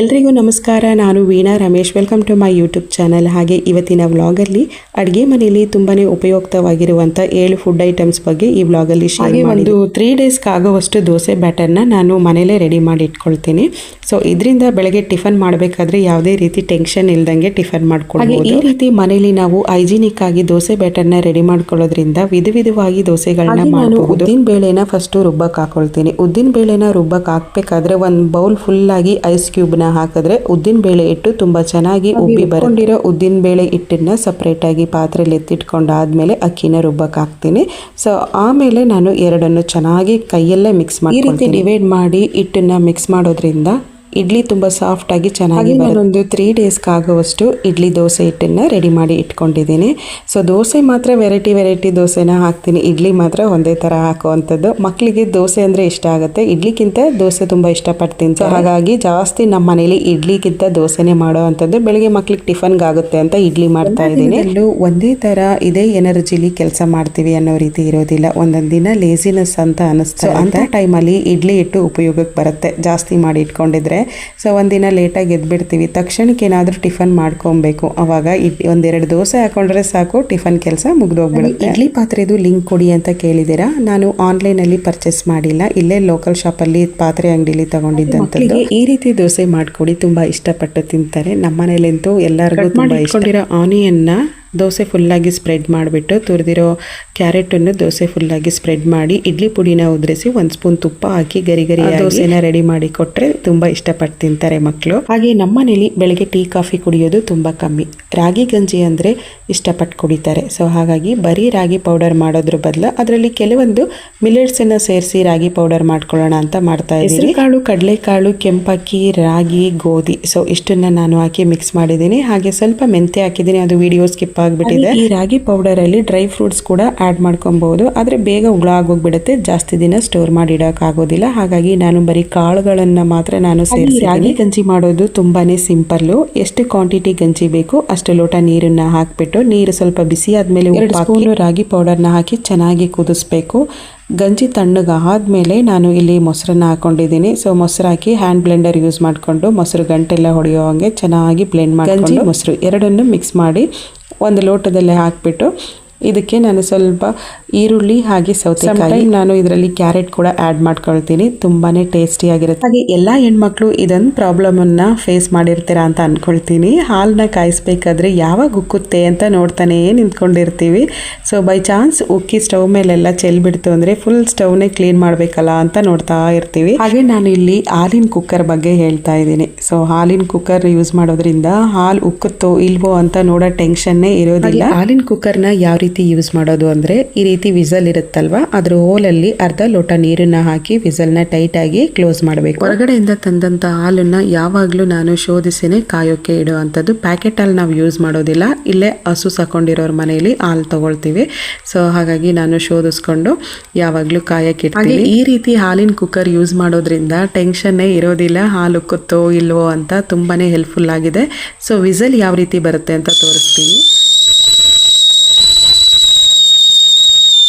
ಎಲ್ರಿಗೂ ನಮಸ್ಕಾರ. ನಾನು Veena Ramesh. Welcome to my YouTube channel. ಹಾಗೆ ಇವತ್ತಿನ ವ್ಲಾಗಲ್ಲಿ ಅಡುಗೆ ಮನೆಯಲ್ಲಿ ತುಂಬಾ ಉಪಯುಕ್ತವಾಗಿರುವಂಥ 7 ಫುಡ್ ಐಟಮ್ಸ್ ಬಗ್ಗೆ ಈ ವ್ಲಾಗಲ್ಲಿ ಶೇರ್ ಮಾಡಿ. ಒಂದು 3 ಡೇಸ್ಗೆ ಆಗೋವಷ್ಟು ದೋಸೆ ಬ್ಯಾಟರ್ನ ನಾನು ಮನೇಲೇ ರೆಡಿ ಮಾಡಿ ಇಟ್ಕೊಳ್ತೀನಿ. ಸೊ ಇದರಿಂದ ಬೆಳಗ್ಗೆ ಟಿಫನ್ ಮಾಡಬೇಕಾದ್ರೆ ಯಾವುದೇ ರೀತಿ ಟೆನ್ಷನ್ ಇಲ್ದಂಗೆ ಟಿಫನ್ ಮಾಡ್ಕೊಳ್ಬೋದು. ಈ ರೀತಿ ಮನೇಲಿ ನಾವು ಹೈಜಿನಿಕ್ ಆಗಿ ದೋಸೆ ಬ್ಯಾಟರ್ನ ರೆಡಿ ಮಾಡ್ಕೊಳ್ಳೋದ್ರಿಂದ ವಿಧವಾಗಿ ದೋಸೆಗಳನ್ನ ಮಾಡಬಹುದು. ಉದ್ದಿನ ಬೇಳೆನ ಫಸ್ಟ್ ರುಬ್ಬಕ್ಕೆ ಹಾಕೊಳ್ತೀನಿ. ಉದ್ದಿನ ಬೇಳೆನ ರುಬ್ಬಕ್ಕೆ ಹಾಕಬೇಕಾದ್ರೆ ಒಂದು ಬೌಲ್ ಫುಲ್ ಆಗಿ ಐಸ್ ಕ್ಯೂಬ್ ಹಾಕಿದ್ರೆ ಉದ್ದಿನ ಬೇಳೆ ಹಿಟ್ಟು ತುಂಬಾ ಚೆನ್ನಾಗಿ ಉಬ್ಬಿ ಬರುತ್ತಿರೋ ಉದ್ದಿನ ಬೇಳೆ ಹಿಟ್ಟನ್ನ ಸಪರೇಟ್ ಆಗಿ ಪಾತ್ರೆಯಲ್ಲಿ ಎತ್ತಿಟ್ಕೊಂಡಾದ್ಮೇಲೆ ಅಕ್ಕಿನ ರುಬ್ಬಕ್ಕೆ ಹಾಕ್ತೀನಿ. ಸೊ ಆಮೇಲೆ ನಾನು ಎರಡನ್ನು ಚೆನ್ನಾಗಿ ಕೈಯಲ್ಲೇ ಮಿಕ್ಸ್ ಮಾಡಿ ಈ ರೀತಿ ಡಿವೈಡ್ ಮಾಡಿ ಹಿಟ್ಟನ್ನ ಮಿಕ್ಸ್ ಮಾಡೋದ್ರಿಂದ ಇಡ್ಲಿ ತುಂಬ ಸಾಫ್ಟಾಗಿ ಚೆನ್ನಾಗಿ ಒಂದು 3 ಡೇಸ್ಗೆ ಆಗುವಷ್ಟು ಇಡ್ಲಿ ದೋಸೆ ಹಿಟ್ಟನ್ನು ರೆಡಿ ಮಾಡಿ ಇಟ್ಕೊಂಡಿದ್ದೀನಿ. ಸೊ ದೋಸೆ ಮಾತ್ರ ವೆರೈಟಿ ದೋಸೆನ ಹಾಕ್ತೀನಿ. ಇಡ್ಲಿ ಮಾತ್ರ ಒಂದೇ ಥರ ಹಾಕುವಂಥದ್ದು. ಮಕ್ಕಳಿಗೆ ದೋಸೆ ಅಂದರೆ ಇಷ್ಟ ಆಗುತ್ತೆ. ಇಡ್ಲಿಗಿಂತ ದೋಸೆ ತುಂಬ ಇಷ್ಟಪಡ್ತೀನಿ. ಸೊ ಹಾಗಾಗಿ ಜಾಸ್ತಿ ನಮ್ಮ ಮನೇಲಿ ಇಡ್ಲಿಗಿಂತ ದೋಸೆನೇ ಮಾಡೋ ಅಂಥದ್ದು. ಬೆಳಗ್ಗೆ ಮಕ್ಳಿಗೆ ಟಿಫನ್ಗೆ ಆಗುತ್ತೆ ಅಂತ ಇಡ್ಲಿ ಮಾಡ್ತಾ ಇದ್ದೀನಿ. ಒಂದೇ ಥರ ಇದೇ ಎನರ್ಜಿಲಿ ಕೆಲಸ ಮಾಡ್ತೀವಿ ಅನ್ನೋ ರೀತಿ ಇರೋದಿಲ್ಲ. ಒಂದೊಂದು ದಿನ ಲೇಸಿನೆಸ್ ಅಂತ ಅನಿಸ್ತಾ ಅಂತ ಟೈಮಲ್ಲಿ ಇಡ್ಲಿ ಹಿಟ್ಟು ಉಪಯೋಗಕ್ಕೆ ಬರುತ್ತೆ ಜಾಸ್ತಿ ಮಾಡಿ ಇಟ್ಕೊಂಡಿದ್ರೆ. ಸೊ ಒಂದಿನ ಲೇಟಾಗಿ ಎದ್ಬಿಡ್ತೀವಿ, ತಕ್ಷಣಕ್ಕೆ ಏನಾದರೂ ಟಿಫನ್ ಮಾಡ್ಕೊಬೇಕು. ಅವಾಗ ಒಂದೆರಡು ದೋಸೆ ಹಾಕೊಂಡ್ರೆ ಸಾಕು, ಟಿಫನ್ ಕೆಲಸ ಮುಗಿದೋಗ್ಬಿಡುತ್ತೆ. ಇಡ್ಲಿ ಪಾತ್ರೆದು ಲಿಂಕ್ ಕೊಡಿ ಅಂತ ಕೇಳಿದ್ದೀರಾ. ನಾನು ಆನ್ಲೈನಲ್ಲಿ ಪರ್ಚೇಸ್ ಮಾಡಿಲ್ಲ, ಇಲ್ಲೇ ಲೋಕಲ್ ಶಾಪಲ್ಲಿ ಪಾತ್ರೆ ಅಂಗಡಿಲಿ ತಗೊಂಡಿದ್ದಂಥದ್ದು. ಈ ರೀತಿ ದೋಸೆ ಮಾಡಿಕೊಡಿ, ತುಂಬ ಇಷ್ಟಪಟ್ಟು ತಿಂತಾರೆ. ನಮ್ಮ ಮನೇಲಂತೂ ಎಲ್ಲರಿಗೂ ತುಂಬ ಇಷ್ಟಪಟ್ಟಿರೋ ಆನಿಯನ್ನ ದೋಸೆ ಫುಲ್ಲಾಗಿ ಸ್ಪ್ರೆಡ್ ಮಾಡಿಬಿಟ್ಟು ತುರಿದಿರೋ ಕ್ಯಾರೆಟನ್ನು ದೋಸೆ ಫುಲ್ಲಾಗಿ ಸ್ಪ್ರೆಡ್ ಮಾಡಿ ಇಡ್ಲಿ ಪುಡಿನ ಉದುರಿಸಿ 1 ಸ್ಪೂನ್ ತುಪ್ಪ ಹಾಕಿ ಗರಿ ದೋಸೆನ ರೆಡಿ ಮಾಡಿ ಕೊಟ್ಟರೆ ತುಂಬ ಇಷ್ಟಪಟ್ಟು ತಿಂತಾರೆ ಮಕ್ಕಳು. ಹಾಗೆ ನಮ್ಮ ಮನೇಲಿ ಬೆಳಗ್ಗೆ ಟೀ ಕಾಫಿ ಕುಡಿಯೋದು ತುಂಬ ಕಮ್ಮಿ. ರಾಗಿ ಗಂಜಿ ಅಂದರೆ ಇಷ್ಟಪಟ್ಟು ಕುಡಿತಾರೆ. ಸೊ ಹಾಗಾಗಿ ಬರೀ ರಾಗಿ ಪೌಡರ್ ಮಾಡೋದ್ರ ಬದಲು ಅದರಲ್ಲಿ ಕೆಲವೊಂದು ಮಿಲೆಟ್ಸನ್ನು ಸೇರಿಸಿ ರಾಗಿ ಪೌಡರ್ ಮಾಡ್ಕೊಳ್ಳೋಣ ಅಂತ ಮಾಡ್ತಾ ಇದ್ದೀನಿ. ಹೆಸರುಕಾಳು, ಕಡಲೆಕಾಳು, ಕೆಂಪಕ್ಕಿ, ರಾಗಿ, ಗೋಧಿ, ಸೊ ಇಷ್ಟನ್ನು ನಾನು ಹಾಕಿ ಮಿಕ್ಸ್ ಮಾಡಿದ್ದೀನಿ. ಹಾಗೆ ಸ್ವಲ್ಪ ಮೆಂತೆ ಹಾಕಿದ್ದೀನಿ, ಅದು ವಿಡಿಯೋ ಸ್ಕಿಪ್ ಆಗ್ಬಿಟ್ಟಿದೆ. ಈ ರಾಗಿ ಪೌಡರ್ ಅಲ್ಲಿ ಡ್ರೈ ಫ್ರೂಟ್ಸ್ ಕೂಡ ಆಡ್ ಮಾಡ್ಕೊಬಹುದು. ಆದ್ರೆ ಬೇಗ ಹುಳ ಆಗೋಗ್ಬಿಡುತ್ತೆ, ಜಾಸ್ತಿ ದಿನ ಸ್ಟೋರ್ ಮಾಡಿ ಇಡಕ್ ಆಗೋದಿಲ್ಲ. ಹಾಗಾಗಿ ನಾನು ಬರೀ ಕಾಳುಗಳನ್ನ ಮಾತ್ರ ನಾನು ಸೇರಿಸಿ ರಾಗಿ ಗಂಜಿ ಮಾಡೋದು ತುಂಬಾನೇ ಸಿಂಪಲ್. ಎಷ್ಟು ಕ್ವಾಂಟಿಟಿ ಗಂಜಿ ಬೇಕು ಅಷ್ಟು ಲೋಟ ನೀರನ್ನ ಹಾಕ್ಬಿಟ್ಟು ನೀರು ಸ್ವಲ್ಪ ಬಿಸಿ ಆದ್ಮೇಲೆ 2 ಸ್ಪೂನ್ ರಾಗಿ ಪೌಡರ್ನ ಹಾಕಿ ಚೆನ್ನಾಗಿ ಕುದಿಸ್ಬೇಕು. ಗಂಜಿ ತಣ್ಣಗಾದ್ಮೇಲೆ ನಾನು ಇಲ್ಲಿ ಮೊಸರನ್ನ ಹಾಕೊಂಡಿದ್ದೀನಿ. ಸೊ ಮೊಸರು ಹಾಕಿ ಹ್ಯಾಂಡ್ ಬ್ಲೆಂಡರ್ ಯೂಸ್ ಮಾಡಿಕೊಂಡು ಮೊಸರು ಗಂಟೆಲ್ಲ ಹೊಡೆಯೋ ಹಂಗೆ ಚೆನ್ನಾಗಿ ಬ್ಲೆಂಡ್ ಮಾಡಿ ಗಂಜಿ ಮೊಸರು ಎರಡನ್ನು ಮಿಕ್ಸ್ ಮಾಡಿ ಒಂದು ಲೋಟದಲ್ಲೇ ಹಾಕ್ಬಿಟ್ಟು ಇದಕ್ಕೆ ನಾನು ಸ್ವಲ್ಪ ಈರುಳ್ಳಿ ಹಾಗೆ ಸೌತೆಕಾಯಿ, ನಾನು ಇದರಲ್ಲಿ ಕ್ಯಾರೆಟ್ ಕೂಡ ಆ್ಯಡ್ ಮಾಡ್ಕೊಳ್ತೀನಿ. ತುಂಬಾನೇ ಟೇಸ್ಟಿಯಾಗಿರುತ್ತೆ. ಹಾಗೆ ಎಲ್ಲ ಹೆಣ್ಮಕ್ಳು ಇದೊಂದು ಪ್ರಾಬ್ಲಮನ್ನು ಫೇಸ್ ಮಾಡಿರ್ತೀರಾ ಅಂತ ಅಂದ್ಕೊಳ್ತೀನಿ. ಹಾಲನ್ನ ಕಾಯಿಸ್ಬೇಕಾದ್ರೆ ಯಾವಾಗ ಉಕ್ಕುತ್ತೆ ಅಂತ ನೋಡ್ತಾನೆ ನಿಂತ್ಕೊಂಡಿರ್ತೀವಿ. ಸೊ ಬೈ ಚಾನ್ಸ್ ಉಕ್ಕಿ ಸ್ಟವ್ ಮೇಲೆಲ್ಲ ಚೆಲ್ಬಿಡ್ತು ಅಂದರೆ ಫುಲ್ ಸ್ಟವ್ನೇ ಕ್ಲೀನ್ ಮಾಡಬೇಕಲ್ಲ ಅಂತ ನೋಡ್ತಾ ಇರ್ತೀವಿ. ಹಾಗೆ ನಾನು ಇಲ್ಲಿ ಹಾಲಿನ ಕುಕ್ಕರ್ ಬಗ್ಗೆ ಹೇಳ್ತಾ ಇದ್ದೀನಿ. ಸೊ ಹಾಲಿನ ಕುಕ್ಕರ್ ಯೂಸ್ ಮಾಡೋದ್ರಿಂದ ಹಾಲು ಉಕ್ಕುತ್ತೋ ಇಲ್ವೋ ಅಂತ ನೋಡೋ ಟೆನ್ಷನ್ನೇ ಇರೋದಿಲ್ಲ. ಹಾಲಿನ ಕುಕ್ಕರ್ನ ಯಾವ ರೀತಿ ಯೂಸ್ ಮಾಡೋದು ಅಂದ್ರೆ ಈ ರೀತಿ ವಿಸಲ್ ಇರುತ್ತಲ್ವಾ, ಅದ್ರ ಹೋಲಲ್ಲಿ ಅರ್ಧ ಲೋಟ ನೀರನ್ನ ಹಾಕಿ ವಿಸಲ್ನ ಟೈಟ್ ಆಗಿ ಕ್ಲೋಸ್ ಮಾಡಬೇಕು. ಹೊರಗಡೆಯಿಂದ ತಂದಂತ ಹಾಲನ್ನ ಯಾವಾಗ್ಲೂ ನಾನು ಶೋಧಿಸಿನೇ ಕಾಯೋಕೆ ಇಡುವಂಥದ್ದು. ಪ್ಯಾಕೆಟ್ ಹಾಲು ನಾವು ಯೂಸ್ ಮಾಡೋದಿಲ್ಲ. ಇಲ್ಲೇ ಹಸು ಸಾಕೊಂಡಿರೋರ ಮನೆಯಲ್ಲಿ ಹಾಲು ತಗೊಳ್ತೀವಿ. ಸೊ ಹಾಗಾಗಿ ನಾನು ಶೋಧಿಸ್ಕೊಂಡು ಯಾವಾಗ್ಲೂ ಕಾಯಕ್ಕೆ ಇಡ್ತೀನಿ. ಈ ರೀತಿ ಹಾಲಿನ ಕುಕ್ಕರ್ ಯೂಸ್ ಮಾಡೋದ್ರಿಂದ ಟೆನ್ಷನ್ನೇ ಇರೋದಿಲ್ಲ, ಹಾಲು ಉಕ್ಕುತ್ತೋ ಇಲ್ವೋ ಅಂತ. ತುಂಬಾನೇ ಹೆಲ್ಪ್ಫುಲ್ ಆಗಿದೆ. ಸೊ ವಿಸಲ್ ಯಾವ ರೀತಿ ಬರುತ್ತೆ ಅಂತ ತೋರಿಸ್ತೀನಿ.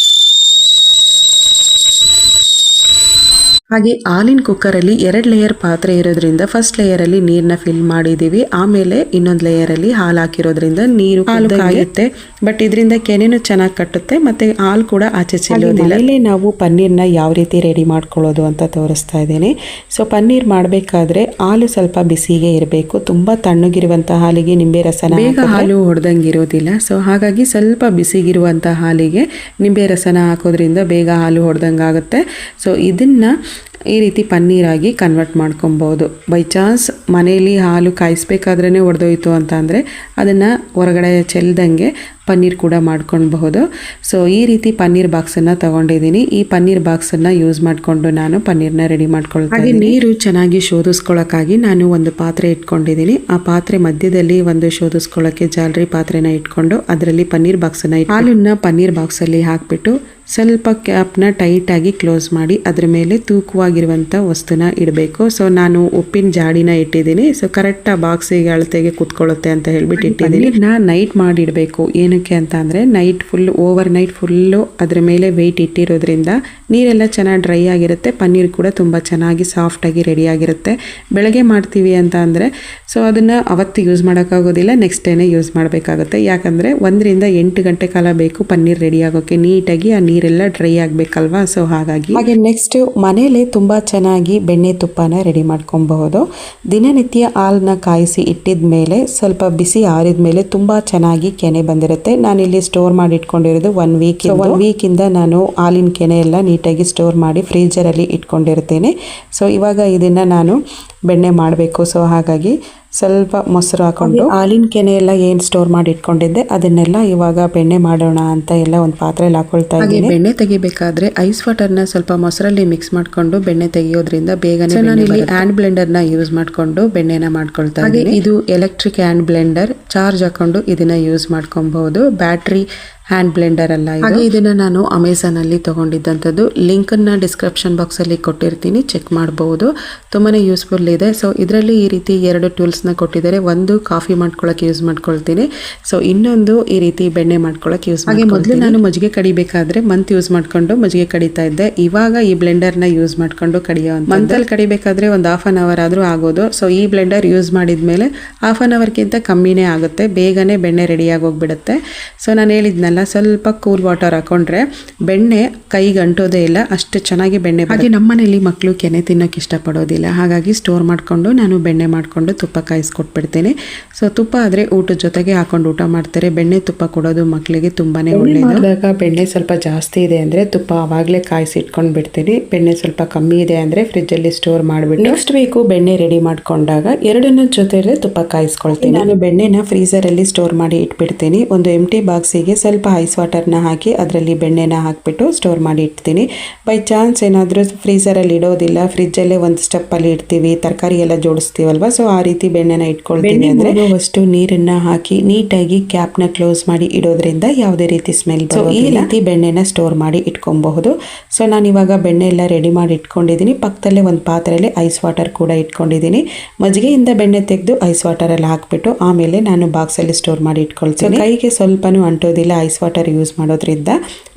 ಹಾಗೆ ಹಾಲಿನ ಕುಕ್ಕರಲ್ಲಿ 2 ಲೇಯರ್ ಪಾತ್ರೆ ಇರೋದ್ರಿಂದ ಫಸ್ಟ್ ಲೇಯರಲ್ಲಿ ನೀರನ್ನ ಫಿಲ್ ಮಾಡಿದೀವಿ. ಆಮೇಲೆ ಇನ್ನೊಂದು ಲೇಯರಲ್ಲಿ ಹಾಲು ಹಾಕಿರೋದ್ರಿಂದ ಹಾಲು ಕಾಯುತ್ತೆ. ಬಟ್ ಇದರಿಂದ ಕೆನೆನೂ ಚೆನ್ನಾಗಿ ಕಟ್ಟುತ್ತೆ ಮತ್ತೆ ಹಾಲು ಕೂಡ ಆಚೆ ಚೆಲ್ಲೋದಿಲ್ಲ. ಇಲ್ಲಿ ನಾವು ಪನ್ನೀರ್ನ ಯಾವ ರೀತಿ ರೆಡಿ ಮಾಡ್ಕೊಳ್ಳೋದು ಅಂತ ತೋರಿಸ್ತಾ ಇದ್ದೀನಿ. ಸೊ ಪನ್ನೀರ್ ಮಾಡಬೇಕಾದ್ರೆ ಹಾಲು ಸ್ವಲ್ಪ ಬಿಸಿಗೆ ಇರಬೇಕು. ತುಂಬಾ ತಣ್ಣಗಿರುವಂಥ ಹಾಲಿಗೆ ನಿಂಬೆ ರಸನ ಬೇಗ ಹಾಲು ಹೊಡೆದಂಗೆ ಇರೋದಿಲ್ಲ. ಸೊ ಹಾಗಾಗಿ ಸ್ವಲ್ಪ ಬಿಸಿಗಿರುವಂಥ ಹಾಲಿಗೆ ನಿಂಬೆ ರಸನ ಹಾಕೋದ್ರಿಂದ ಬೇಗ ಹಾಲು ಹೊಡೆದಂಗೆ ಆಗುತ್ತೆ. ಸೊ ಇದನ್ನ ಈ ರೀತಿ ಪನ್ನೀರಾಗಿ ಕನ್ವರ್ಟ್ ಮಾಡ್ಕೊಬೋದು. ಬೈ ಚಾನ್ಸ್ ಮನೆಯಲ್ಲಿ ಹಾಲು ಕಾಯಿಸ್ಬೇಕಾದ್ರೇ ಒಡೆದೋಯ್ತು ಅಂತ ಅಂದರೆ ಅದನ್ನು ಹೊರಗಡೆ ಚೆಲ್ದಂಗೆ ಪನ್ನೀರ್ ಕೂಡ ಮಾಡ್ಕೊಳ್ಬಹುದು. ಸೊ ಈ ರೀತಿ ಪನ್ನೀರ್ ಬಾಕ್ಸನ್ನು ತಗೊಂಡಿದ್ದೀನಿ. ಈ ಪನ್ನೀರ್ ಬಾಕ್ಸನ್ನು ಯೂಸ್ ಮಾಡಿಕೊಂಡು ನಾನು ಪನ್ನೀರ್ನ ರೆಡಿ ಮಾಡ್ಕೊಳ್ತೀನಿ. ಹಾಗೆ ನೀರು ಚೆನ್ನಾಗಿ ಶೋಧಿಸ್ಕೊಳ್ಳೋಕ್ಕಾಗಿ ನಾನು ಒಂದು ಪಾತ್ರೆ ಇಟ್ಕೊಂಡಿದ್ದೀನಿ. ಆ ಪಾತ್ರೆ ಮಧ್ಯದಲ್ಲಿ ಒಂದು ಶೋಧಿಸ್ಕೊಳ್ಳೋಕ್ಕೆ ಜಾಲರಿ ಪಾತ್ರೆನ ಇಟ್ಕೊಂಡು ಅದರಲ್ಲಿ ಪನ್ನೀರ್ ಬಾಕ್ಸನ್ನು ಹಾಲನ್ನ ಪನ್ನೀರ್ ಬಾಕ್ಸಲ್ಲಿ ಹಾಕಿಬಿಟ್ಟು ಸ್ವಲ್ಪ ಕ್ಯಾಪ್ನ ಟೈಟಾಗಿ ಕ್ಲೋಸ್ ಮಾಡಿ ಅದ್ರ ಮೇಲೆ ತೂಕವಾಗಿ ತೆಳುವಾಗಿರುವಂಥ ವಸ್ತುನ ಇಡಬೇಕು. ಸೊ ನಾನು ಉಪ್ಪಿನ ಜಾಡಿನ ಇಟ್ಟಿದ್ದೀನಿ. ಸೊ ಕರೆಕ್ಟ್ ಆ ಬಾಕ್ಸಿಗೆ ಅಳತೆಗೆ ಕೂತ್ಕೊಳ್ಳುತ್ತೆ ಅಂತ ಹೇಳ್ಬಿಟ್ಟು ಇಟ್ಟಿದ್ದೀನಿ. ನೈಟ್ ಮಾಡಿಡಬೇಕು. ಏನಕ್ಕೆ ಅಂತ ಅಂದರೆ ನೈಟ್ ಓವರ್ ನೈಟ್ ಫುಲ್ಲು ಅದರ ಮೇಲೆ ವೆಯ್ಟ್ ಇಟ್ಟಿರೋದ್ರಿಂದ ನೀರೆಲ್ಲ ಚೆನ್ನಾಗಿ ಡ್ರೈ ಆಗಿರುತ್ತೆ, ಪನ್ನೀರ್ ಕೂಡ ತುಂಬ ಚೆನ್ನಾಗಿ ಸಾಫ್ಟಾಗಿ ರೆಡಿಯಾಗಿರುತ್ತೆ. ಬೆಳಗ್ಗೆ ಮಾಡ್ತೀವಿ ಅಂತ ಅಂದರೆ ಸೊ ಅದನ್ನು ಅವತ್ತು ಯೂಸ್ ಮಾಡೋಕ್ಕಾಗೋದಿಲ್ಲ, ನೆಕ್ಸ್ಟ್ ಡೇನೇ ಯೂಸ್ ಮಾಡಬೇಕಾಗುತ್ತೆ. ಯಾಕಂದರೆ 1 ರಿಂದ 8 ಗಂಟೆ ಕಾಲ ಬೇಕು ಪನ್ನೀರ್ ರೆಡಿ ಆಗೋಕ್ಕೆ. ನೀಟಾಗಿ ಆ ನೀರೆಲ್ಲ ಡ್ರೈ ಆಗಬೇಕಲ್ವಾ, ಸೊ ಹಾಗಾಗಿ. ಹಾಗೆ ನೆಕ್ಸ್ಟ್ ಮನೇಲಿ ತುಂಬ ಚೆನ್ನಾಗಿ ಬೆಣ್ಣೆ ತುಪ್ಪನ ರೆಡಿ ಮಾಡ್ಕೊಬಹುದು. ದಿನನಿತ್ಯ ಹಾಲನ್ನ ಕಾಯಿಸಿ ಇಟ್ಟಿದ ಮೇಲೆ ಸ್ವಲ್ಪ ಬಿಸಿ ಆರಿದ ಮೇಲೆ ತುಂಬ ಚೆನ್ನಾಗಿ ಕೆನೆ ಬಂದಿರುತ್ತೆ. ನಾನಿಲ್ಲಿ ಸ್ಟೋರ್ ಮಾಡಿ ಇಟ್ಕೊಂಡಿರೋದು 1 ವೀಕ್. 1 ವೀಕಿಂದ ನಾನು ಹಾಲಿನ ಕೆನೆ ಎಲ್ಲ ನೀಟಾಗಿ ಸ್ಟೋರ್ ಮಾಡಿ ಫ್ರೀಜರಲ್ಲಿ ಇಟ್ಕೊಂಡಿರ್ತೇನೆ. ಸೊ ಇವಾಗ ಇದನ್ನು ನಾನು ಬೆಣ್ಣೆ ಮಾಡಬೇಕು. ಸೊ ಹಾಗಾಗಿ ಸ್ವಲ್ಪ ಮೊಸರು ಹಾಕೊಂಡು ಹಾಲಿನ ಕೆನೆ ಎಲ್ಲ ಏನು ಸ್ಟೋರ್ ಮಾಡಿ ಇಟ್ಕೊಂಡಿದ್ದೆ ಅದನ್ನೆಲ್ಲ ಇವಾಗ ಬೆಣ್ಣೆ ಮಾಡೋಣ ಅಂತ ಎಲ್ಲ ಒಂದು ಪಾತ್ರೆಯಲ್ಲಿ ಹಾಕೊಳ್ತಾ ಇದ್ದೀನಿ. ಬೆಣ್ಣೆ ತೆಗಿಬೇಕಾದ್ರೆ ಐಸ್ ವಾಟರ್ನ ಸ್ವಲ್ಪ ಮೊಸರಲ್ಲಿ ಮಿಕ್ಸ್ ಮಾಡ್ಕೊಂಡು ಬೆಣ್ಣೆ ತೆಗಿಯೋದ್ರಿಂದ ಬೇಗನೆ. ನಾನು ಇಲ್ಲಿ ಹ್ಯಾಂಡ್ ಬ್ಲೆಂಡರ್ನ ಯೂಸ್ ಮಾಡ್ಕೊಂಡು ಬೆಣ್ಣೆನ ಮಾಡ್ಕೊಳ್ತಾ ಇದ್ದೀನಿ. ಇದು ಎಲೆಕ್ಟ್ರಿಕ್ ಹ್ಯಾಂಡ್ ಬ್ಲೆಂಡರ್, ಚಾರ್ಜ್ ಹಾಕೊಂಡು ಇದನ್ನ ಯೂಸ್ ಮಾಡ್ಕೊಬಹುದು. ಬ್ಯಾಟ್ರಿ ಹ್ಯಾಂಡ್ ಬ್ಲೆಂಡರ್ ಅಲ್ಲ ಇದು. ಇದನ್ನ ನಾನು ಅಮೆಝಾನ್ ಅಲ್ಲಿ ತಗೊಂಡಿದ್ದಂಥದ್ದು. ಲಿಂಕ್ ಅನ್ನ ಡಿಸ್ಕ್ರಿಪ್ಷನ್ ಬಾಕ್ಸ್ ಅಲ್ಲಿ ಕೊಟ್ಟಿರ್ತೀನಿ, ಚೆಕ್ ಮಾಡಬಹುದು. ತುಂಬಾನೇ ಯೂಸ್ಫುಲ್ ಇದೆ. ಸೊ ಇದರಲ್ಲಿ ಈ ರೀತಿ 2 ಟೂಲ್ಸ್ ನ ಕೊಟ್ಟಿದ್ದಾರೆ. ಒಂದು ಕಾಫಿ ಮಾಡ್ಕೊಳ್ಳೋಕೆ ಯೂಸ್ ಮಾಡ್ಕೊಳ್ತೀನಿ. ಸೊ ಇನ್ನೊಂದು ಈ ರೀತಿ ಬೆಣ್ಣೆ ಮಾಡ್ಕೊಳ್ಳೋಕೆ ಯೂಸ್ ಮಾಡಿ. ಮೊದಲು ನಾನು ಮಜ್ಜಿಗೆ ಕಡಿಬೇಕಾದ್ರೆ ಮಂತ್ ಯೂಸ್ ಮಾಡ್ಕೊಂಡು ಮಜ್ಜಿಗೆ ಕಡಿತಾ ಇದ್ದೆ. ಇವಾಗ ಈ ಬ್ಲೆಂಡರ್ ನ ಯೂಸ್ ಮಾಡ್ಕೊಂಡು ಕಡಿಯೋ ಮಂತಲ್ಲಿ ಕಡಿಬೇಕಾದ್ರೆ ಒಂದು 1/2 hour ಆದ್ರೂ ಆಗೋದು. ಸೊ ಈ ಬ್ಲೆಂಡರ್ ಯೂಸ್ ಮಾಡಿದ್ಮೇಲೆ 1/2 hour ಗಿಂತ ಕಮ್ಮಿನೇ ಆಗುತ್ತೆ, ಬೇಗನೆ ಬೆಣ್ಣೆ ರೆಡಿ ಆಗೋಗ್ಬಿಡುತ್ತೆ. ಸೊ ನಾನು ಹೇಳಿದ್ನಲ್ಲ, ಸ್ವಲ್ಪ ಕೂಲ್ ವಾಟರ್ ಹಾಕೊಂಡ್ರೆ ಬೆಣ್ಣೆ ಕೈಗೆ ಅಂಟೋದೇ ಇಲ್ಲ, ಅಷ್ಟು ಚೆನ್ನಾಗಿ ಬೆಣ್ಣೆ. ಹಾಗೆ ನಮ್ಮನೇಲಿ ಮಕ್ಕಳು ಕೆನೆ ತಿನ್ನೋಕೆ ಇಷ್ಟಪಡೋದಿಲ್ಲ, ಹಾಗಾಗಿ ಸ್ಟೋರ್ ಮಾಡ್ಕೊಂಡು ನಾನು ಬೆಣ್ಣೆ ಮಾಡ್ಕೊಂಡು ತುಪ್ಪ ಕಾಯಿಸ್ಕೊಟ್ಬಿಡ್ತೇನೆ. ಸೊ ತುಪ್ಪ ಆದರೆ ಊಟದ ಜೊತೆಗೆ ಹಾಕೊಂಡು ಊಟ ಮಾಡ್ತಾರೆ. ಬೆಣ್ಣೆ ತುಪ್ಪ ಕೊಡೋದು ಮಕ್ಕಳಿಗೆ ತುಂಬಾನೇ ಒಳ್ಳೆಯದು. ಬೆಣ್ಣೆ ಸ್ವಲ್ಪ ಜಾಸ್ತಿ ಇದೆ ಅಂದರೆ ತುಪ್ಪ ಆವಾಗಲೇ ಕಾಯಿಸಿ ಇಟ್ಕೊಂಡು ಬಿಡ್ತೀನಿ. ಬೆಣ್ಣೆ ಸ್ವಲ್ಪ ಕಮ್ಮಿ ಇದೆ ಅಂದರೆ ಫ್ರಿಜ್ಜಲ್ಲಿ ಸ್ಟೋರ್ ಮಾಡಿಬಿಟ್ಟು ನೆಕ್ಸ್ಟ್ ವೀಕು ಬೆಣ್ಣೆ ರೆಡಿ ಮಾಡ್ಕೊಂಡಾಗ ಎರಡನ್ನ ಜೊತೆಲೆ ತುಪ್ಪ ಕಾಯಿಸ್ಕೊಳ್ತೀನಿ. ನಾನು ಬೆಣ್ಣೆನ ಫ್ರೀಸರಲ್ಲಿ ಸ್ಟೋರ್ ಮಾಡಿ ಇಟ್ಬಿಡ್ತೀನಿ. ಒಂದು ಎಂಟಿ ಬಾಕ್ಸಿಗೆ ಸ್ವಲ್ಪ ಐಸ್ ವಾಟರ್ನ ಹಾಕಿ ಅದರಲ್ಲಿ ಬೆಣ್ಣೆನ ಹಾಕಿಬಿಟ್ಟು ಸ್ಟೋರ್ ಮಾಡಿ ಇಡ್ತೀನಿ. ಬೈ ಚಾನ್ಸ್ ಏನಾದರೂ ಫ್ರೀಸರಲ್ಲಿ ಇಡೋದಿಲ್ಲ, ಫ್ರಿಜ್ಜಲ್ಲೇ ಒಂದು ಸ್ಟೆಪ್ಪಲ್ಲಿ ಇಡ್ತೀವಿ, ತರಕಾರಿ ಎಲ್ಲ ಜೋಡಿಸ್ತೀವಲ್ವ, ಸೊ ಆ ರೀತಿ ಬೆಣ್ಣೆನ ಇಟ್ಕೊಳ್ತೀನಿ. ಅಂದರೆ ಅಷ್ಟು ನೀರನ್ನು ಹಾಕಿ ನೀಟಾಗಿ ಕ್ಯಾಪ್ನ ಕ್ಲೋಸ್ ಮಾಡಿ ಇಡೋದ್ರಿಂದ ಯಾವುದೇ ರೀತಿ ಸ್ಮೆಲ್ ಬರೋದಿಲ್ಲ. ಈ ರೀತಿ ಬೆಣ್ಣೆನ ಸ್ಟೋರ್ ಮಾಡಿ ಇಟ್ಕೊಬಹುದು. ಸೊ ನಾನು ಇವಾಗ ಬೆಣ್ಣೆ ಎಲ್ಲ ರೆಡಿ ಮಾಡಿ ಇಟ್ಕೊಂಡಿದ್ದೀನಿ. ಪಕ್ಕದಲ್ಲೇ ಒಂದು ಪಾತ್ರೆಯಲ್ಲಿ ಐಸ್ ವಾಟರ್ ಕೂಡ ಇಟ್ಕೊಂಡಿದ್ದೀನಿ. ಮಜ್ಜಿಗೆಯಿಂದ ಬೆಣ್ಣೆ ತೆಗೆದು ಐಸ್ ವಾಟರಲ್ಲಿ ಹಾಕ್ಬಿಟ್ಟು ಆಮೇಲೆ ನಾನು ಬಾಕ್ಸಲ್ಲಿ ಸ್ಟೋರ್ ಮಾಡಿ ಇಟ್ಕೊಳ್ತೀನಿ. ಕೈಗೆ ಸ್ವಲ್ಪನೂ ಅಂಟೋದಿಲ್ಲ ಐಸ್ ವಾಟರ್ ಯೂಸ್ ಮಾಡೋದ್ರಿಂದ,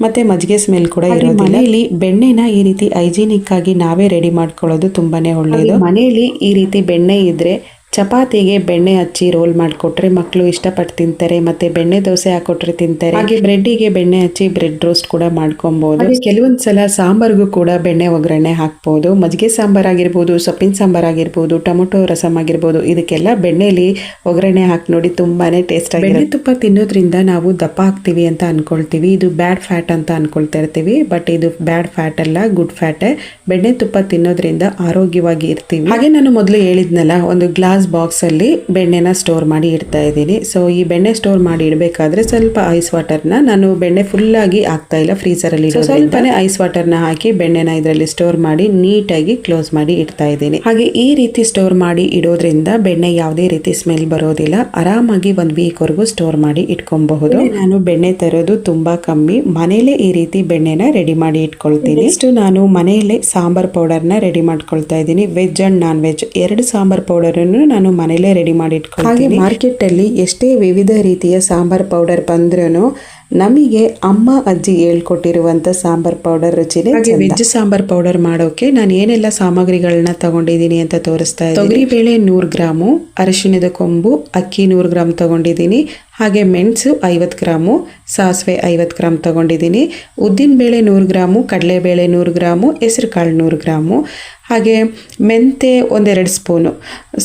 ಮತ್ತೆ ಮಜ್ಜಿಗೆ ಸ್ಮೆಲ್ ಕೂಡ ಇರೋದಿಲ್ಲ. ಮನೆಯಲ್ಲಿ ಬೆಣ್ಣೆನ ಈ ರೀತಿ ಹೈಜಿನಿಕ್ ಆಗಿ ನಾವೇ ರೆಡಿ ಮಾಡ್ಕೊಳ್ಳೋದು ತುಂಬಾನೇ ಒಳ್ಳೆಯದು. ಮನೆಯಲ್ಲಿ ಈ ರೀತಿ ಬೆಣ್ಣೆ ಇದ್ರೆ ಚಪಾತಿಗೆ ಬೆಣ್ಣೆ ಹಚ್ಚಿ ರೋಲ್ ಮಾಡಿಕೊಟ್ರೆ ಮಕ್ಕಳು ಇಷ್ಟಪಟ್ಟು ತಿಂತಾರೆ. ಮತ್ತೆ ಬೆಣ್ಣೆ ದೋಸೆ ಹಾಕೊಟ್ರೆ ತಿಂತಾರೆ. ಹಾಗೆ ಬ್ರೆಡ್ಡಿಗೆ ಬೆಣ್ಣೆ ಹಚ್ಚಿ ಬ್ರೆಡ್ ರೋಸ್ಟ್ ಕೂಡ ಮಾಡ್ಕೊಬಹುದು. ಕೆಲವೊಂದು ಸಲ ಸಾಂಬಾರ್ಗೂ ಕೂಡ ಬೆಣ್ಣೆ ಒಗ್ಗರಣೆ ಹಾಕ್ಬೋದು. ಮಜ್ಜಿಗೆ ಸಾಂಬಾರ್ ಆಗಿರ್ಬೋದು, ಸೊಪ್ಪಿನ ಸಾಂಬಾರ್ ಆಗಿರ್ಬೋದು, ಟೊಮೊಟೊ ರಸಮ್ ಆಗಿರ್ಬೋದು, ಇದಕ್ಕೆಲ್ಲ ಬೆಣ್ಣೆಲಿ ಒಗ್ಗರಣೆ ಹಾಕಿ ನೋಡಿ ತುಂಬಾನೇ ಟೇಸ್ಟ್ ಆಗಿ. ಬೆಣ್ಣೆ ತುಪ್ಪ ತಿನ್ನೋದ್ರಿಂದ ನಾವು ದಪ್ಪ ಆಗ್ತೀವಿ ಅಂತ ಅನ್ಕೊಳ್ತೀವಿ. ಇದು ಬ್ಯಾಡ್ ಫ್ಯಾಟ್ ಅಂತ ಅನ್ಕೊಳ್ತಾ ಇರ್ತೀವಿ, ಬಟ್ ಇದು ಬ್ಯಾಡ್ ಫ್ಯಾಟ್ ಅಲ್ಲ, ಗುಡ್ ಫ್ಯಾಟ್. ಬೆಣ್ಣೆ ತುಪ್ಪ ತಿನ್ನೋದ್ರಿಂದ ಆರೋಗ್ಯವಾಗಿ ಇರ್ತೀವಿ. ಹಾಗೆ ನಾನು ಮೊದಲು ಹೇಳಿದ್ನಲ್ಲ, ಒಂದು ಗ್ಲಾಸ್ ಬಾಕ್ಸ್ ಅಲ್ಲಿ ಬೆಣ್ಣೆನ ಸ್ಟೋರ್ ಮಾಡಿ ಇಡ್ತಾ ಇದ್ದೀನಿ. ಸೊ ಈ ಬೆಣ್ಣೆ ಸ್ಟೋರ್ ಮಾಡಿ ಇಡಬೇಕಾದ್ರೆ ಸ್ವಲ್ಪ ಐಸ್ ವಾಟರ್ನ, ನಾನು ಬೆಣ್ಣೆ ಫುಲ್ ಆಗಿ ಹಾಕ್ತಾ ಇಲ್ಲ, ಫ್ರೀಸರ್ ಅಲ್ಲಿ ಸ್ವಲ್ಪನೇ ಐಸ್ ವಾಟರ್ನ ಹಾಕಿ ಬೆಣ್ಣೆನ ಇದರಲ್ಲಿ ಸ್ಟೋರ್ ಮಾಡಿ ನೀಟಾಗಿ ಕ್ಲೋಸ್ ಮಾಡಿ ಇಡ್ತಾ ಇದ್ದೀನಿ. ಹಾಗೆ ಈ ರೀತಿ ಸ್ಟೋರ್ ಮಾಡಿ ಇಡೋದ್ರಿಂದ ಬೆಣ್ಣೆ ಯಾವುದೇ ರೀತಿ ಸ್ಮೆಲ್ ಬರೋದಿಲ್ಲ. ಆರಾಮಾಗಿ 1 ವೀಕ್ ವರೆಗೂ ಸ್ಟೋರ್ ಮಾಡಿ ಇಟ್ಕೊಬಹುದು. ನಾನು ಬೆಣ್ಣೆ ತರೋದು ತುಂಬಾ ಕಮ್ಮಿ, ಮನೇಲೆ ಈ ರೀತಿ ಬೆಣ್ಣೆನ ರೆಡಿ ಮಾಡಿ ಇಟ್ಕೊಳ್ತೀನಿ. ನೆಕ್ಸ್ಟ್ ನಾನು ಮನೆಯಲ್ಲೇ ಸಾಂಬಾರ್ ಪೌಡರ್ನ ರೆಡಿ ಮಾಡ್ಕೊಳ್ತಾ ಇದ್ದೀನಿ. Veg and non veg 2 sambar powder ನಾನು ಮನೇಲೆ ರೆಡಿ ಮಾಡಿ ಇಟ್ಕೊಳ್ತೀನಿ. ಹಾಗೆ ಮಾರ್ಕೆಟ್ ಅಲ್ಲಿ ಎಷ್ಟೇ ವಿವಿಧ ರೀತಿಯ ಸಾಂಬಾರ್ ಪೌಡರ್ ಬಂದ್ರೂ ನಮಗೆ ಅಮ್ಮ ಅಜ್ಜಿ ಹೇಳ್ಕೊಟ್ಟಿರುವಂತ ಸಾಂಬಾರ್ ಪೌಡರ್ ರುಚಿನೇ. ಹಾಗೆ ವೆಜ್ ಸಾಂಬಾರ್ ಪೌಡರ್ ಮಾಡೋಕೆ ನಾನು ಏನೆಲ್ಲ ಸಾಮಗ್ರಿಗಳನ್ನ ತಗೊಂಡಿದ್ದೀನಿ ಅಂತ ತೋರಿಸ್ತಾ ಇದ್ದೀನಿ. ತೊಗರಿಬೇಳೆ 100 ಗ್ರಾಮು, ಅರಿಶಿಣದ ಕೊಂಬು, ಅಕ್ಕಿ 100 ಗ್ರಾಮ್ ತಗೊಂಡಿದ್ದೀನಿ. ಹಾಗೆ ಮೆಣಸು 50 ಗ್ರಾಮು, ಸಾಸಿವೆ 50 ಗ್ರಾಮ್ ತಗೊಂಡಿದ್ದೀನಿ. ಉದ್ದಿನ ಬೇಳೆ 100 ಗ್ರಾಮು, ಕಡಲೆಬೇಳೆ 100 ಗ್ರಾಮು, ಹೆಸರು ಕಾಳು 100 ಗ್ರಾಮು, ಹಾಗೆ ಮೆಂತೆ 1-2 ಸ್ಪೂನು.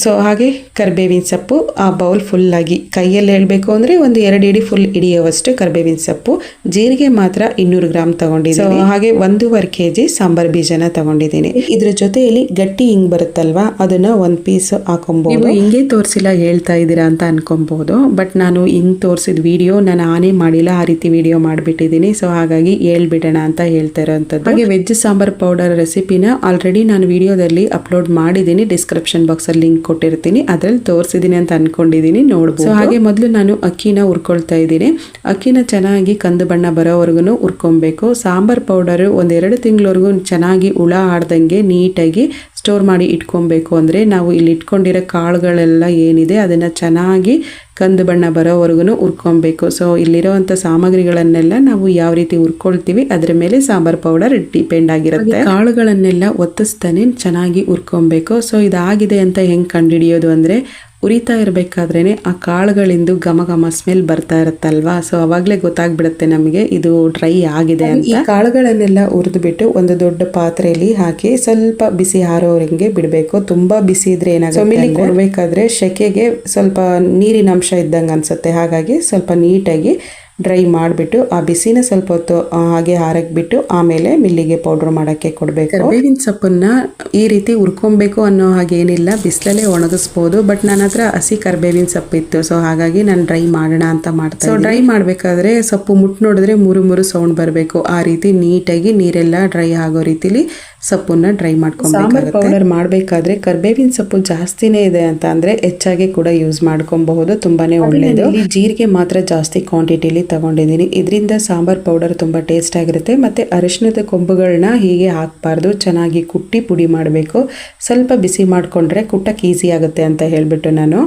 ಸೊ ಹಾಗೆ ಕರಿಬೇವಿನ ಸೊಪ್ಪು ಆ ಬೌಲ್ ಫುಲ್ಲಾಗಿ, ಕೈಯಲ್ಲಿ ಹೇಳಬೇಕು ಅಂದರೆ 1-2 ಇಡಿ ಫುಲ್ ಹಿಡಿಯುವಷ್ಟು ಕರಿಬೇವಿನ ಸೊಪ್ಪು. ಜೀರಿಗೆ ಮಾತ್ರ 200 ಗ್ರಾಮ್ ತಗೊಂಡಿದ್ದೀನಿ. ಹಾಗೆ 1.5 kg ಸಾಂಬಾರ್ ಬೀಜನ ತಗೊಂಡಿದ್ದೀನಿ. ಇದ್ರ ಜೊತೆಯಲ್ಲಿ ಗಟ್ಟಿ ಹಿಂಗ್ ಬರುತ್ತಲ್ವಾ, ಅದನ್ನ 1 ಪೀಸ್ ಹಾಕೊಬಹುದು. ಹಿಂಗೆ ತೋರಿಸಿಲ್ಲ ಹೇಳ್ತಾ ಇದ್ದೀರಾ ಅಂತ ಅನ್ಕೊಬಹುದು, ಬಟ್ ನಾನು ಹಿಂಗೆ ತೋರಿಸಿದ ವಿಡಿಯೋ ನಾನು ಆನೇ ಮಾಡಿಲ್ಲ, ಆ ರೀತಿ ವಿಡಿಯೋ ಮಾಡಿಬಿಟ್ಟಿದ್ದೀನಿ. ಸೊ ಹಾಗಾಗಿ ಹೇಳ್ಬಿಡೋಣ ಅಂತ ಹೇಳ್ತಾ ಇರೋವಂಥದ್ದು. ಹಾಗೆ ವೆಜ್ ಸಾಂಬಾರ್ ಪೌಡರ್ ರೆಸಿಪಿನ ಆಲ್ರೆಡಿ ನಾನು ವಿಡಿಯೋದಲ್ಲಿ ಅಪ್ಲೋಡ್ ಮಾಡಿದ್ದೀನಿ, ಡಿಸ್ಕ್ರಿಪ್ಷನ್ ಬಾಕ್ಸಲ್ಲಿ ಲಿಂಕ್ ಕೊಟ್ಟಿರ್ತೀನಿ, ಅದರಲ್ಲಿ ತೋರಿಸಿದ್ದೀನಿ ಅಂತ ಅನ್ಕೊಂಡಿದ್ದೀನಿ, ನೋಡ್ಬೋದು. ಸೊ ಹಾಗೆ ಮೊದಲು ನಾನು ಅಕ್ಕಿನ ಹುರ್ಕೊಳ್ತಾ ಇದ್ದೀನಿ. ಅಕ್ಕಿನ ಚೆನ್ನಾಗಿ ಕಂದು ಬಣ್ಣ ಬರೋವರೆಗೂ ಹುರ್ಕೊಬೇಕು. ಸಾಂಬಾರ್ ಪೌಡರು 1-2 ತಿಂಗಳವರೆಗೂ ಚೆನ್ನಾಗಿ ಹುಳ ಆಡ್ದಂಗೆ ನೀಟಾಗಿ ಸ್ಟೋರ್ ಮಾಡಿ ಇಟ್ಕೊಬೇಕು. ಅಂದರೆ ನಾವು ಇಲ್ಲಿ ಇಟ್ಕೊಂಡಿರೋ ಕಾಳುಗಳೆಲ್ಲ ಏನಿದೆ ಅದನ್ನು ಚೆನ್ನಾಗಿ ಕಂದು ಬಣ್ಣ ಬರೋವರೆಗೂ ಹುರ್ಕೊಬೇಕು. ಸೊ ಇಲ್ಲಿರೋವಂಥ ಸಾಮಗ್ರಿಗಳನ್ನೆಲ್ಲ ನಾವು ಯಾವ ರೀತಿ ಹುರ್ಕೊಳ್ತೀವಿ ಅದರ ಮೇಲೆ ಸಾಂಬಾರ್ ಪೌಡರ್ ಡಿಪೆಂಡ್ ಆಗಿರುತ್ತೆ. ಕಾಳುಗಳನ್ನೆಲ್ಲ ಒತ್ತಿಸ್ತಾನೆ ಚೆನ್ನಾಗಿ ಹುರ್ಕೊಬೇಕು. ಸೊ ಇದಾಗಿದೆ ಅಂತ ಹೆಂಗೆ ಕಂಡುಹಿಡಿಯೋದು ಅಂದರೆ, ಉರಿತಾ ಇರಬೇಕಾದ್ರೇ ಆ ಕಾಳುಗಳಿಂದ ಘಮ ಘಮ ಸ್ಮೆಲ್ ಬರ್ತಾ ಇರುತ್ತಲ್ವಾ, ಸೊ ಅವಾಗಲೇ ಗೊತ್ತಾಗ್ಬಿಡುತ್ತೆ ನಮಗೆ ಇದು ಡ್ರೈ ಆಗಿದೆ ಅಂತ. ಈ ಕಾಳುಗಳನ್ನೆಲ್ಲ ಹುರಿದ್ಬಿಟ್ಟು ಒಂದು ದೊಡ್ಡ ಪಾತ್ರೆಯಲ್ಲಿ ಹಾಕಿ ಸ್ವಲ್ಪ ಬಿಸಿ ಆರೋರಂಗೆ ಬಿಡಬೇಕು. ತುಂಬಾ ಬಿಸಿ ಇದ್ರೆ ಏನಾಗುತ್ತೆ, ಸೊಮಿಲಿ ಕೊಡಬೇಕಾದ್ರೆ ಶೆಕೆಗೆ ಸ್ವಲ್ಪ ನೀರಿನ ಅಂಶ ಇದ್ದಂಗೆ ಅನ್ಸುತ್ತೆ. ಹಾಗಾಗಿ ಸ್ವಲ್ಪ ನೀಟಾಗಿ ಡ್ರೈ ಮಾಡಿಬಿಟ್ಟು ಆ ಬಿಸಿನ ಸ್ವಲ್ಪ ಹೊತ್ತು ಹಾಗೆ ಹಾರಕ್ಬಿಟ್ಟು ಆಮೇಲೆ ಮಿಲ್ಲಿಗೆ ಪೌಡ್ರ್ ಮಾಡೋಕ್ಕೆ ಕೊಡಬೇಕು. ಕರಿಬೇವಿನ ಸೊಪ್ಪನ್ನ ಈ ರೀತಿ ಹುರ್ಕೊಬೇಕು ಅನ್ನೋ ಹಾಗೇನಿಲ್ಲ, ಬಿಸಿಲಲ್ಲೇ ಒಣಗಿಸ್ಬೋದು. ಬಟ್ ನನ್ನ ಹತ್ರ ಹಸಿ ಕರಿಬೇವಿನ ಸೊಪ್ಪಿತ್ತು, ಸೊ ಹಾಗಾಗಿ ನಾನು ಡ್ರೈ ಮಾಡೋಣ ಅಂತ ಮಾಡ್ತಾ. ಸೊ ಡ್ರೈ ಮಾಡಬೇಕಾದ್ರೆ ಸೊಪ್ಪು ಮುಟ್ಟು ನೋಡಿದ್ರೆ ಮುರು ಸೌಂಡ್ ಬರಬೇಕು. ಆ ರೀತಿ ನೀಟಾಗಿ ನೀರೆಲ್ಲ ಡ್ರೈ ಆಗೋ ರೀತಿಲಿ ಸೊಪ್ಪನ್ನ ಡ್ರೈ ಮಾಡ್ಕೊಂಡು. ಸಾಂಬಾರ್ ಪೌಡರ್ ಮಾಡಬೇಕಾದ್ರೆ ಕರಿಬೇವಿನ ಸೊಪ್ಪು ಜಾಸ್ತಿನೇ ಇದೆ ಅಂತ ಅಂದರೆ ಹೆಚ್ಚಾಗಿ ಕೂಡ ಯೂಸ್ ಮಾಡ್ಕೊಬಹುದು, ತುಂಬಾನೇ ಒಳ್ಳೆಯದು. ಜೀರಿಗೆ ಮಾತ್ರ ಜಾಸ್ತಿ ಕ್ವಾಂಟಿಟಿಲಿ ತಗೊಂಡಿದ್ದೀನಿ. ಇದರಿಂದ ಸಾಂಬಾರ್ ಪೌಡರ್ ತುಂಬ ಟೇಸ್ಟ್ ಆಗಿರುತ್ತೆ. ಮತ್ತು ಅರಿಶಿಣದ ಕೊಂಬುಗಳನ್ನ ಹೀಗೆ ಹಾಕಬಾರ್ದು, ಚೆನ್ನಾಗಿ ಕುಟ್ಟಿ ಪುಡಿ ಮಾಡಬೇಕು. ಸ್ವಲ್ಪ ಬಿಸಿ ಮಾಡಿಕೊಂಡ್ರೆ ಕುಟ್ಟಕ್ಕೆ ಈಸಿ ಆಗುತ್ತೆ ಅಂತ ಹೇಳಿಬಿಟ್ಟು ನಾನು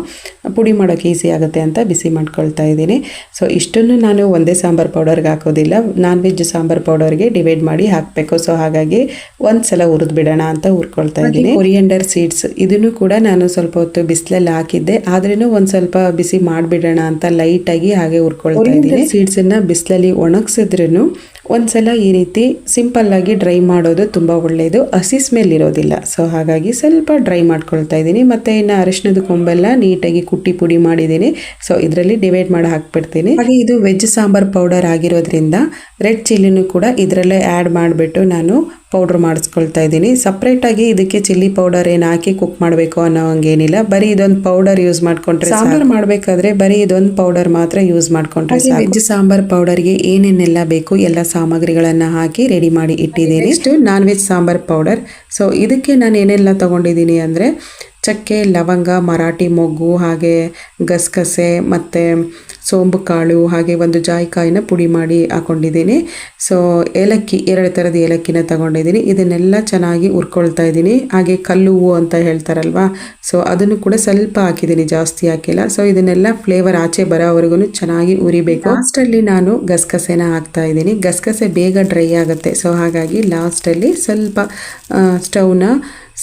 ಪುಡಿ ಮಾಡೋಕ್ಕೆ ಈಸಿ ಆಗುತ್ತೆ ಅಂತ ಬಿಸಿ ಮಾಡ್ಕೊಳ್ತಾ ಇದ್ದೀನಿ. ಸೊ ಇಷ್ಟನ್ನು ನಾನು ಒಂದೇ ಸಾಂಬಾರ್ ಪೌಡರ್ಗೆ ಹಾಕೋದಿಲ್ಲ, ನಾನ್ ವೆಜ್ ಸಾಂಬಾರ್ ಪೌಡರ್ಗೆ ಡಿವೈಡ್ ಮಾಡಿ ಹಾಕಬೇಕು. ಸೊ ಹಾಗಾಗಿ ಒಂದ್ಸಲ ಹುರಿದು ಬಿಡೋಣ ಅಂತ ಹುರ್ಕೊಳ್ತಾ ಇದ್ದೀನಿ. ಕೊರಿಯಂಡರ್ ಸೀಡ್ಸ್ ಇದನ್ನು ಕೂಡ ನಾನು ಸ್ವಲ್ಪ ಹೊತ್ತು ಬಿಸಿಲಲ್ಲಿ ಹಾಕಿದ್ದೆ, ಆದ್ರೂ ಒಂದು ಸ್ವಲ್ಪ ಬಿಸಿ ಮಾಡಿಬಿಡೋಣ ಅಂತ ಲೈಟಾಗಿ ಹಾಗೆ ಹುರ್ಕೊಳ್ತಾ ಇದ್ದೀನಿ. ಸೀಡ್ಸನ್ನು ಬಿಸಿಲಲ್ಲಿ ಒಣಗಿಸಿದ್ರೂ ಒಂದ್ಸಲ ಈ ರೀತಿ ಸಿಂಪಲ್ ಆಗಿ ಡ್ರೈ ಮಾಡೋದು ತುಂಬ ಒಳ್ಳೆಯದು, ಹಸಿ ಸ್ಮೆಲ್ ಇರೋದಿಲ್ಲ. ಸೊ ಹಾಗಾಗಿ ಸ್ವಲ್ಪ ಡ್ರೈ ಮಾಡ್ಕೊಳ್ತಾ ಇದ್ದೀನಿ. ಮತ್ತು ಇನ್ನು ಅರಿಶಿಣದ ಕೊಂಬೆಲ್ಲ ನೀಟಾಗಿ ಕುಟ್ಟಿ ಪುಡಿ ಮಾಡಿದ್ದೀನಿ. ಸೊ ಇದರಲ್ಲಿ ಡಿವೈಡ್ ಮಾಡಿ ಹಾಕ್ಬಿಡ್ತೀನಿ. ಹಾಗೆ ಇದು ವೆಜ್ ಸಾಂಬಾರ್ ಪೌಡರ್ ಆಗಿರೋದ್ರಿಂದ ರೆಡ್ ಚಿಲ್ಲಿನೂ ಕೂಡ ಇದರಲ್ಲೇ ಆ್ಯಡ್ ಮಾಡಿಬಿಟ್ಟು ನಾನು ಪೌಡ್ರ್ ಮಾಡಿಸ್ಕೊಳ್ತಾ ಇದ್ದೀನಿ. ಸಪ್ರೇಟಾಗಿ ಇದಕ್ಕೆ ಚಿಲ್ಲಿ ಪೌಡರ್ ಏನು ಹಾಕಿ ಕುಕ್ ಮಾಡಬೇಕು ಅನ್ನೋ ಹಂಗೇನಿಲ್ಲ, ಬರೀ ಇದೊಂದು ಪೌಡರ್ ಯೂಸ್ ಮಾಡ್ಕೊಂಡ್ರೆ ಸಾಂಬಾರ್ ಮಾಡಬೇಕಾದ್ರೆ ಬರೀ ಇದೊಂದು ಪೌಡರ್ ಮಾತ್ರ ಯೂಸ್ ಮಾಡ್ಕೊಂಡ್ರೆ ಸಾಕು. ವೆಜ್ ಸಾಂಬಾರ್ ಪೌಡರ್ಗೆ ಏನೇನೆಲ್ಲ ಬೇಕು ಎಲ್ಲ ಸಾಮಗ್ರಿಗಳನ್ನು ಹಾಕಿ ರೆಡಿ ಮಾಡಿ ಇಟ್ಟಿದ್ದೀನಿ. Next non veg sambar powder. So ಇದಕ್ಕೆ ನಾನು ಏನೆಲ್ಲ ತಗೊಂಡಿದ್ದೀನಿ ಅಂದರೆ ಚಕ್ಕೆ, ಲವಂಗ, ಮರಾಠಿ ಮೊಗ್ಗು, ಹಾಗೆ ಗಸಗಸೆ ಮತ್ತು ಸೋಂಬು ಕಾಳು, ಹಾಗೆ ಒಂದು ಜಾಯಿಕಾಯಿನ ಪುಡಿ ಮಾಡಿ ಹಾಕೊಂಡಿದ್ದೀನಿ. ಸೊ ಏಲಕ್ಕಿ 2 ಥರದ ಏಲಕ್ಕಿನ ತಗೊಂಡಿದ್ದೀನಿ. ಇದನ್ನೆಲ್ಲ ಚೆನ್ನಾಗಿ ಹುರ್ಕೊಳ್ತಾ ಇದ್ದೀನಿ. ಹಾಗೆ ಕಲ್ಲು ಹೂವು ಅಂತ ಹೇಳ್ತಾರಲ್ವಾ, ಸೊ ಅದನ್ನು ಕೂಡ ಸ್ವಲ್ಪ ಹಾಕಿದ್ದೀನಿ, ಜಾಸ್ತಿ ಹಾಕಿಲ್ಲ. ಸೊ ಇದನ್ನೆಲ್ಲ ಫ್ಲೇವರ್ ಆಚೆ ಬರೋವರೆಗೂ ಚೆನ್ನಾಗಿ ಉರಿಬೇಕು. ಲಾಸ್ಟಲ್ಲಿ ನಾನು ಗಸಗಸೆನ ಹಾಕ್ತಾ ಇದ್ದೀನಿ. ಗಸಗಸೆ ಬೇಗ ಡ್ರೈ ಆಗುತ್ತೆ, ಸೊ ಹಾಗಾಗಿ ಲಾಸ್ಟಲ್ಲಿ ಸ್ವಲ್ಪ ಸ್ಟವ್ನ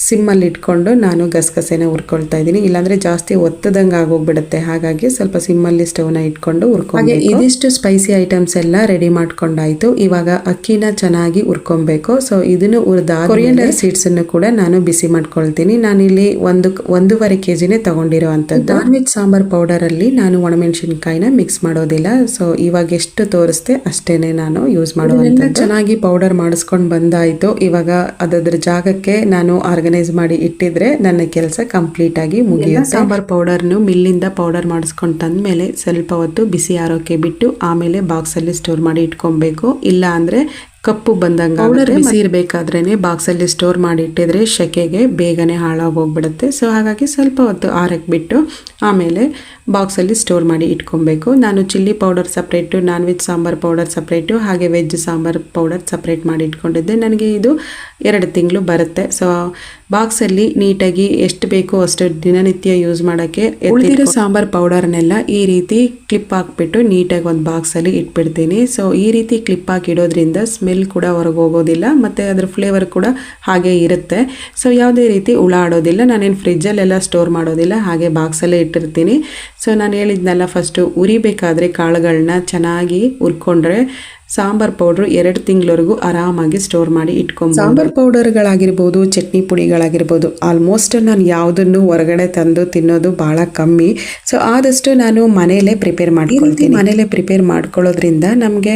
ಸಿಮ್ಮಲ್ಲಿ ಇಟ್ಕೊಂಡು ನಾನು ಗಸಗಸೆನ ಹುರ್ಕೊಳ್ತಾ ಇದ್ದೀನಿ. ಇಲ್ಲಾಂದರೆ ಜಾಸ್ತಿ ಒತ್ತದಂಗೆ ಆಗೋಗ್ಬಿಡುತ್ತೆ, ಹಾಗಾಗಿ ಸ್ವಲ್ಪ ಸಿಮ್ಮಲ್ಲಿ ಸ್ಟವ್ನ ಇಟ್ಕೊಂಡು ಹುರ್ಕೊಂಡು. ಇದಿಷ್ಟು ಸ್ಪೈಸಿ ಐಟಮ್ಸ್ ಎಲ್ಲ ರೆಡಿ ಮಾಡ್ಕೊಂಡಾಯ್ತು. ಇವಾಗ ಅಕ್ಕಿನ ಚೆನ್ನಾಗಿ ಹುರ್ಕೊಬೇಕು. ಸೊ ಇದನ್ನು ಹುರಿದ ಕೊರಿಯಂಡರ್ ಸೀಡ್ಸ್ ಅನ್ನು ಕೂಡ ನಾನು ಬಿಸಿ ಮಾಡ್ಕೊಳ್ತೀನಿ. ನಾನಿಲ್ಲಿ 1.5 kg ತಗೊಂಡಿರೋ ಅಂಥದ್ದು. ನಾನ್ ವೆಜ್ ಸಾಂಬಾರ್ ಪೌಡರ್ ಅಲ್ಲಿ ನಾನು ಒಣಮೆಣಸಿನ್ಕಾಯಿನ ಮಿಕ್ಸ್ ಮಾಡೋದಿಲ್ಲ. ಸೊ ಇವಾಗ ಎಷ್ಟು ತೋರಿಸ್ತೆ ಅಷ್ಟೇನೆ ನಾನು ಯೂಸ್ ಮಾಡುವಂಥದ್ದು. ಚೆನ್ನಾಗಿ ಪೌಡರ್ ಮಾಡಿಸ್ಕೊಂಡು ಬಂದಾಯ್ತು. ಇವಾಗ ಅದರ ಜಾಗಕ್ಕೆ ನಾನು ಆರ್ಗನೈಸ್ ಮಾಡಿ ಇಟ್ಟಿದ್ರೆ ನನ್ನ ಕೆಲಸ ಕಂಪ್ಲೀಟ್ ಆಗಿ ಮುಗಿಯುತ್ತೆ. ಸಾಂಬಾರ್ ಪೌಡರ್ನು ಮಿಲ್ಲಿಂದ ಪೌಡರ್ ಮಾಡಿಸ್ಕೊಂಡು ತಂದ್ಮೇಲೆ ಸ್ವಲ್ಪ ಹೊತ್ತು ಬಿಸಿ ಆರೋಕೆ ಬಿಟ್ಟು ಆಮೇಲೆ ಬಾಕ್ಸಲ್ಲಿ ಸ್ಟೋರ್ ಮಾಡಿ ಇಟ್ಕೊಬೇಕು. ಇಲ್ಲ ಅಂದರೆ ಕಪ್ಪು ಬಂದಂಗೆ ಪೌಡರ್ ಬಿಸಿ ಇರಬೇಕಾದ್ರೇ ಬಾಕ್ಸಲ್ಲಿ ಸ್ಟೋರ್ ಮಾಡಿ ಇಟ್ಟಿದ್ರೆ ಶೆಕೆಗೆ ಬೇಗನೆ ಹಾಳಾಗೋಗ್ಬಿಡುತ್ತೆ. ಸೊ ಹಾಗಾಗಿ ಸ್ವಲ್ಪ ಹೊತ್ತು ಆರಕ್ಕೆ ಬಿಟ್ಟು ಆಮೇಲೆ ಬಾಕ್ಸಲ್ಲಿ ಸ್ಟೋರ್ ಮಾಡಿ ಇಟ್ಕೊಬೇಕು. ನಾನು chilli powder separate, non veg sambar powder separate, ಹಾಗೆ ವೆಜ್ ಸಾಂಬಾರ್ ಪೌಡರ್ ಸಪ್ರೇಟ್ ಮಾಡಿ ಇಟ್ಕೊಂಡಿದ್ದೆ. ನನಗೆ ಇದು 2 ತಿಂಗಳು ಬರುತ್ತೆ. ಸೊ ಬಾಕ್ಸಲ್ಲಿ ನೀಟಾಗಿ ಎಷ್ಟು ಬೇಕೋ ಅಷ್ಟು ದಿನನಿತ್ಯ ಯೂಸ್ ಮಾಡೋಕ್ಕೆ ಉಳಿದಿರೋ ಸಾಂಬಾರ್ ಪೌಡರ್ನೆಲ್ಲ ಈ ರೀತಿ ಕ್ಲಿಪ್ ಹಾಕ್ಬಿಟ್ಟು ನೀಟಾಗಿ ಒಂದು ಬಾಕ್ಸಲ್ಲಿ ಇಟ್ಬಿಡ್ತೀನಿ. ಸೊ ಈ ರೀತಿ ಕ್ಲಿಪ್ ಹಾಕಿ ಇಡೋದ್ರಿಂದ ಸ್ಮೆಲ್ ಕೂಡ ಹೊರಗೆ ಹೋಗೋದಿಲ್ಲ ಮತ್ತು ಅದ್ರ ಫ್ಲೇವರ್ ಕೂಡ ಹಾಗೆ ಇರುತ್ತೆ. ಸೊ ಯಾವುದೇ ರೀತಿ ಹುಳ ಆಡೋದಿಲ್ಲ. ನಾನೇನು ಫ್ರಿಜ್ಜಲ್ಲೆಲ್ಲ ಸ್ಟೋರ್ ಮಾಡೋದಿಲ್ಲ, ಹಾಗೆ ಬಾಕ್ಸಲ್ಲೇ ಇಟ್ಟಿರ್ತೀನಿ. ಸೊ ನಾನು ಹೇಳಿದ್ನಲ್ಲ, ಫಸ್ಟು ಉರಿಬೇಕಾದ್ರೆ ಕಾಳುಗಳನ್ನ ಚೆನ್ನಾಗಿ ಹುರ್ಕೊಂಡ್ರೆ ಸಾಂಬಾರ್ ಪೌಡ್ರು 2 ತಿಂಗಳವರೆಗೂ ಆರಾಮಾಗಿ ಸ್ಟೋರ್ ಮಾಡಿ ಇಟ್ಕೊಂಡು ಸಾಂಬಾರ್ ಪೌಡರ್ಗಳಾಗಿರ್ಬೋದು ಚಟ್ನಿ ಪುಡಿಗಳಾಗಿರ್ಬೋದು ಆಲ್ಮೋಸ್ಟ್ ನಾನು ಯಾವುದನ್ನು ಹೊರಗಡೆ ತಂದು ತಿನ್ನೋದು ಭಾಳ ಕಮ್ಮಿ. ಸೊ ಆದಷ್ಟು ನಾನು ಮನೆಯಲ್ಲೇ ಪ್ರಿಪೇರ್ ಮಾಡ್ಕೊಳ್ತೀನಿ. ಮನೆಯಲ್ಲೇ ಪ್ರಿಪೇರ್ ಮಾಡ್ಕೊಳ್ಳೋದ್ರಿಂದ ನಮಗೆ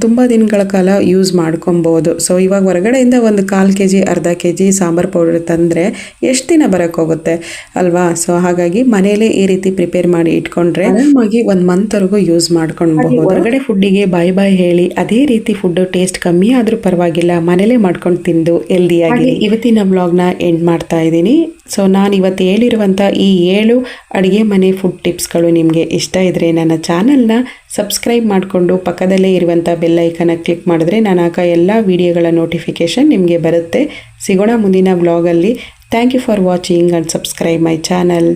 ತುಂಬ ದಿನಗಳ ಕಾಲ ಯೂಸ್ ಮಾಡ್ಕೊಬೋದು. ಸೊ ಇವಾಗ ಹೊರಗಡೆಯಿಂದ ಒಂದು 1/4 kg ಅರ್ಧ kg ಸಾಂಬಾರ್ ಪೌಡರ್ ತಂದರೆ ಎಷ್ಟು ದಿನ ಬರೋಕ್ಕೋಗುತ್ತೆ ಅಲ್ವಾ? ಸೊ ಹಾಗಾಗಿ ಮನೆಯಲ್ಲೇ ಈ ರೀತಿ ಪ್ರಿಪೇರ್ ಮಾಡಿ ಇಟ್ಕೊಂಡ್ರೆ ಆರಾಮಾಗಿ 1 ಮಂತ್ವರೆಗೂ ಯೂಸ್ ಮಾಡ್ಕೊಳ್ಬಹುದು. ಹೊರಗಡೆ ಫುಡ್ಡಿಗೆ ಬಾಯ್ ಹೇಳಿ ಅದೇ ರೀತಿ ಫುಡ್ ಟೇಸ್ಟ್ ಕಮ್ಮಿ ಆದರೂ ಪರವಾಗಿಲ್ಲ ಮನೇಲೇ ಮಾಡ್ಕೊಂಡು ತಿಂದು ಹೆಲ್ದಿಯಾಗಿ ಇವತ್ತಿನ ವ್ಲಾಗ್ನ ಎಂಡ್ ಮಾಡ್ತಾ ಇದ್ದೀನಿ. ಸೊ ನಾನು ಇವತ್ತು ಹೇಳಿರುವಂಥ ಈ 7 ಅಡುಗೆ ಮನೆ ಫುಡ್ ಟಿಪ್ಸ್ಗಳು ನಿಮಗೆ ಇಷ್ಟ ಇದ್ದರೆ ನನ್ನ ಚಾನಲ್ನ ಸಬ್ಸ್ಕ್ರೈಬ್ ಮಾಡಿಕೊಂಡು ಪಕ್ಕದಲ್ಲೇ ಇರುವಂಥ ಬೆಲ್ ಐಕನ್ನ ಕ್ಲಿಕ್ ಮಾಡಿದ್ರೆ ನಾನು ಹಾಕೋ ಎಲ್ಲ ವಿಡಿಯೋಗಳ ನೋಟಿಫಿಕೇಷನ್ ನಿಮಗೆ ಬರುತ್ತೆ. ಸಿಗೋಣ ಮುಂದಿನ ವ್ಲಾಗಲ್ಲಿ. Thank you for watching and subscribe my channel.